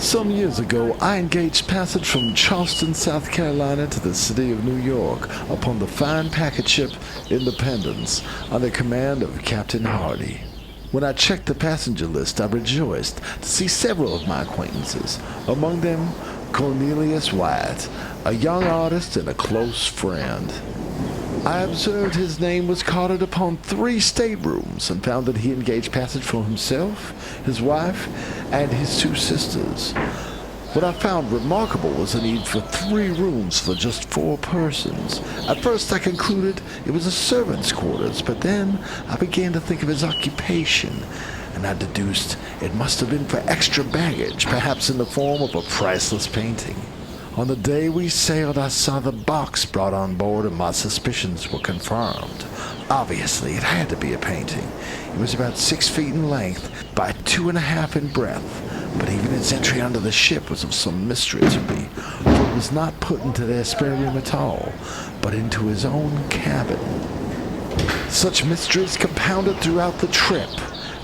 Some years ago, I engaged passage from Charleston, South Carolina to the city of New York upon the fine packet ship Independence under command of Captain Harvey. When I checked the passenger list, I rejoiced to see several of my acquaintances, among them Cornelius Wyatt, a young artist and a close friend. I observed his name was carded upon 3 staterooms and found that he engaged passage for himself, his wife, and his 2 sisters. What I found remarkable was the need for 3 rooms for just 4 persons. At first I concluded it was a servant's quarters, but then I began to think of his occupation, and I deduced it must have been for extra baggage, perhaps in the form of a priceless painting. On the day we sailed, I saw the box brought on board, and my suspicions were confirmed. Obviously, it had to be a painting. It was about 6 feet in length by 2.5 in breadth, but even its entry onto the ship was of some mystery to me, for it was not put into their spare room at all, but into his own cabin. Such mysteries compounded throughout the trip,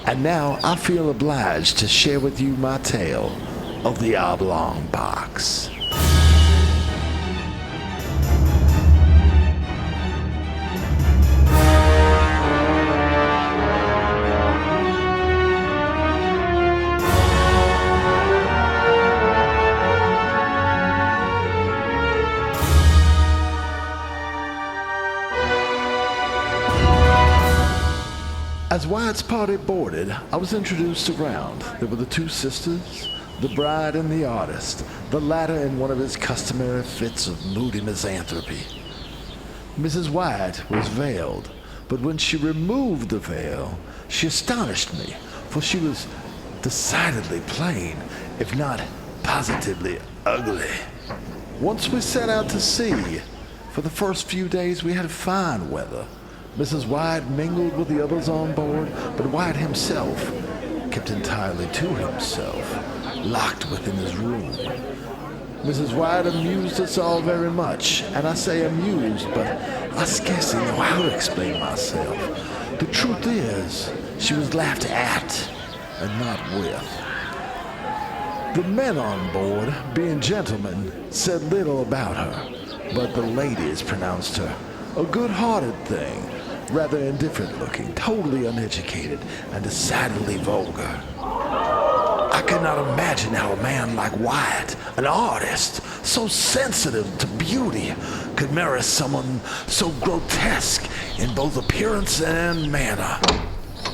and now I feel obliged to share with you my tale of the Oblong box. As Wyatt's party boarded, I was introduced around. There were the 2 sisters, the bride and the artist, the latter in one of his customary fits of moody misanthropy. Mrs. Wyatt was veiled, but when she removed the veil, she astonished me, for she was decidedly plain, if not positively ugly. Once we set out to sea, for the first few days we had fine weather. Mrs. Wyatt mingled with the others on board, but Wyatt himself kept entirely to himself, locked within his room. Mrs. Wyatt amused us all very much, and I say amused, but I scarcely know how to explain myself. The truth is, she was laughed at and not with. The men on board, being gentlemen, said little about her, but the ladies pronounced her a good-hearted thing, rather indifferent-looking, totally uneducated, and decidedly vulgar. I could not imagine how a man like Wyatt, an artist, so sensitive to beauty, could marry someone so grotesque in both appearance and manner.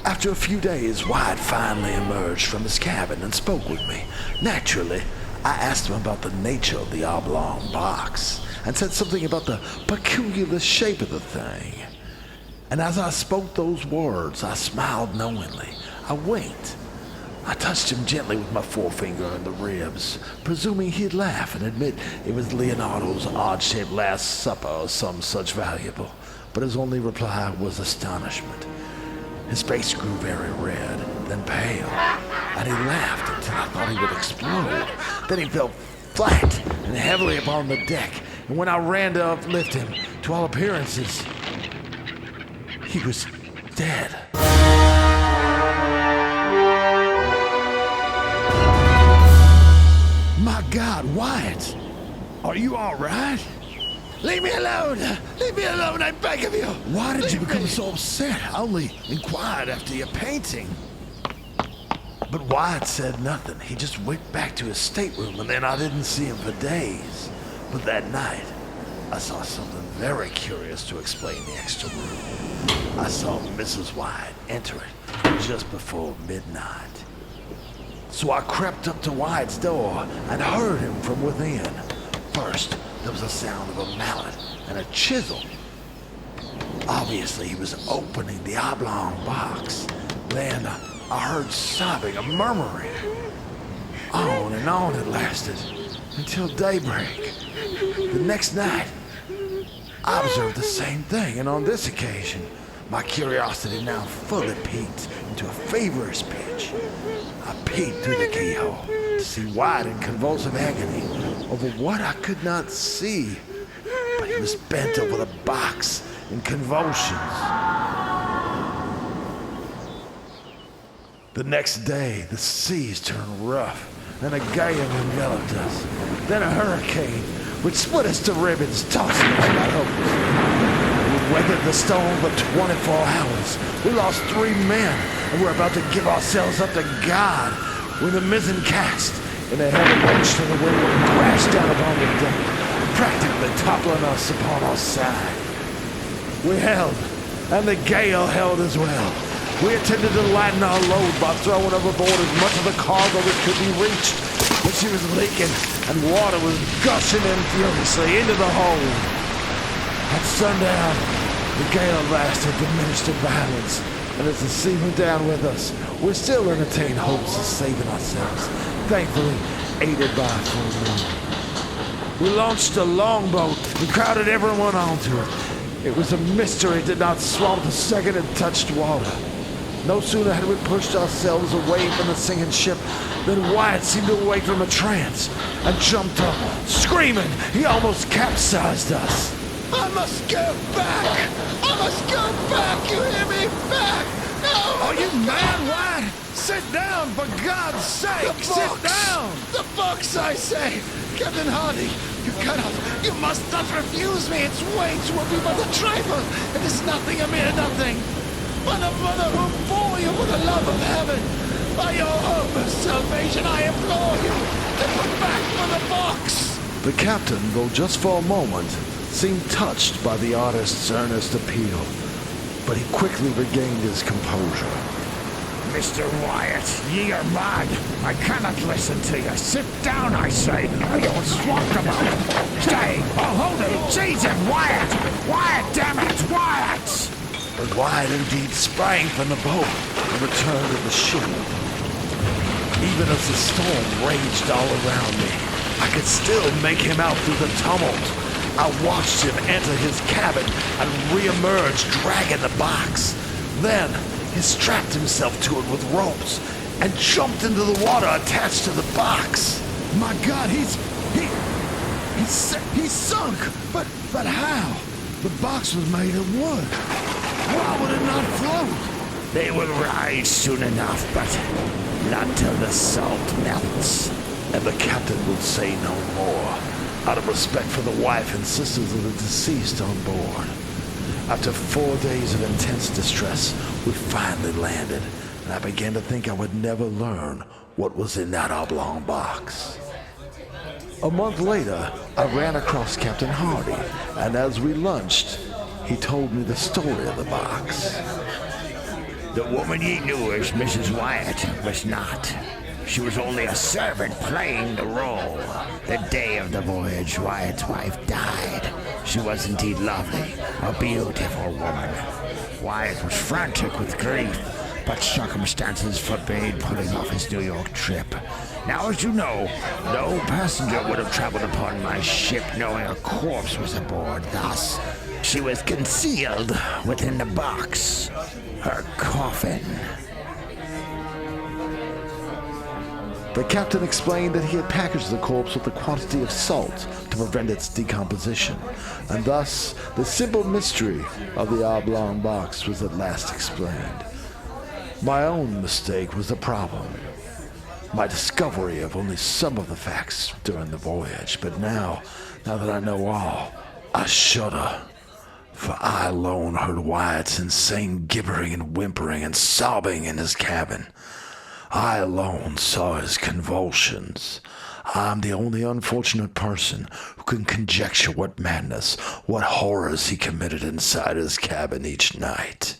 After a few days, Wyatt finally emerged from his cabin and spoke with me. Naturally, I asked him about the nature of the oblong box, and said something about the peculiar shape of the thing. And as I spoke those words, I smiled knowingly. I winked. I touched him gently with my forefinger in the ribs, presuming he'd laugh and admit it was Leonardo's odd-shaped Last Supper or some such valuable. But his only reply was astonishment. His face grew very red, then pale, and he laughed until I thought he would explode. Then he fell flat and heavily upon the deck, and when I ran to uplift him, to all appearances, he was dead. My God, Wyatt, are you all right? Leave me alone! Leave me alone, I beg of you! Why did you become so upset? I only inquired after your painting. But Wyatt said nothing. He just went back to his stateroom, and then I didn't see him for days. But that night, I saw something very curious to explain the extra room. I saw Mrs. Wyatt enter it just before midnight. So I crept up to Wyatt's door and heard him from within. First, there was a sound of a mallet and a chisel. Obviously, he was opening the oblong box. Then I heard sobbing and murmuring. On and on it lasted until daybreak. The next night, I observed the same thing, and on this occasion, my curiosity now fully peaked into a feverish pitch. I peeked through the keyhole to see Wyatt in convulsive agony over what I could not see, but he was bent over the box in convulsions. The next day, the seas turned rough, and a gale enveloped us. Then a hurricane, which split us to ribbons, tossing us right hopelessly. We weathered the storm for 24 hours. We lost 3 men, and we're about to give ourselves up to God when the mizzen cast in a heavy lurch to the wind crashed down upon the deck, practically toppling us upon our side. We held, and the gale held as well. We attempted to lighten our load by throwing overboard as much of the cargo that could be reached, but she was leaking, and water was gushing in furiously into the hold. At sundown, the gale lasted diminished in violence, and as the sea went down with us, we still entertained hopes of saving ourselves, thankfully aided by a full moon. We launched a longboat and crowded everyone onto it. It was a mystery it did not swamp the second it touched water. No sooner had we pushed ourselves away from the sinking ship than Wyatt seemed to awake from a trance and jumped up, screaming. He almost capsized us. I must go back! I must go back! You hear me? Back! No! Are you mad, Wyatt? Sit down, for God's sake! Sit down! The box, I say! Captain Hardy, you cannot, you must not refuse me! It's way too be but a trifle! It is nothing, a mere nothing! By the mother who bore you for the love of heaven! By your hope of salvation, I implore you to come back for the box! The captain, though just for a moment, seemed touched by the artist's earnest appeal, but he quickly regained his composure. Mr. Wyatt, ye are mad. I cannot listen to you. Sit down, I say. I don't swamped about it. Stay. Oh, hold it. Jesus, Wyatt. Wyatt, damn it, Wyatt. But Wyatt indeed sprang from the boat and returned to the ship. Even as the storm raged all around me, I could still make him out through the tumult. I watched him enter his cabin and re-emerge dragging the box. Then he strapped himself to it with ropes and jumped into the water attached to the box. My God, he's sunk! But how? The box was made of wood. Why would it not float? They will rise soon enough, but not till the salt melts. And the captain would say no more, out of respect for the wife and sisters of the deceased on board. After 4 days of intense distress, we finally landed, and I began to think I would never learn what was in that oblong box. A month later, I ran across Captain Hardy, and as we lunched, he told me the story of the box. The woman ye knew as Mrs. Wyatt was not. She was only a servant playing the role. The day of the voyage, Wyatt's wife died. She was indeed lovely, a beautiful woman. Wyatt was frantic with grief, but circumstances forbade putting off his New York trip. Now, as you know, no passenger would have traveled upon my ship knowing a corpse was aboard. Thus, she was concealed within the box, her coffin. The captain explained that he had packaged the corpse with a quantity of salt to prevent its decomposition, and thus the simple mystery of the oblong box was at last explained. My own mistake was the problem. My discovery of only some of the facts during the voyage, but now that I know all, I shudder. For I alone heard Wyatt's insane gibbering and whimpering and sobbing in his cabin. I alone saw his convulsions. I'm the only unfortunate person who can conjecture what madness, what horrors he committed inside his cabin each night.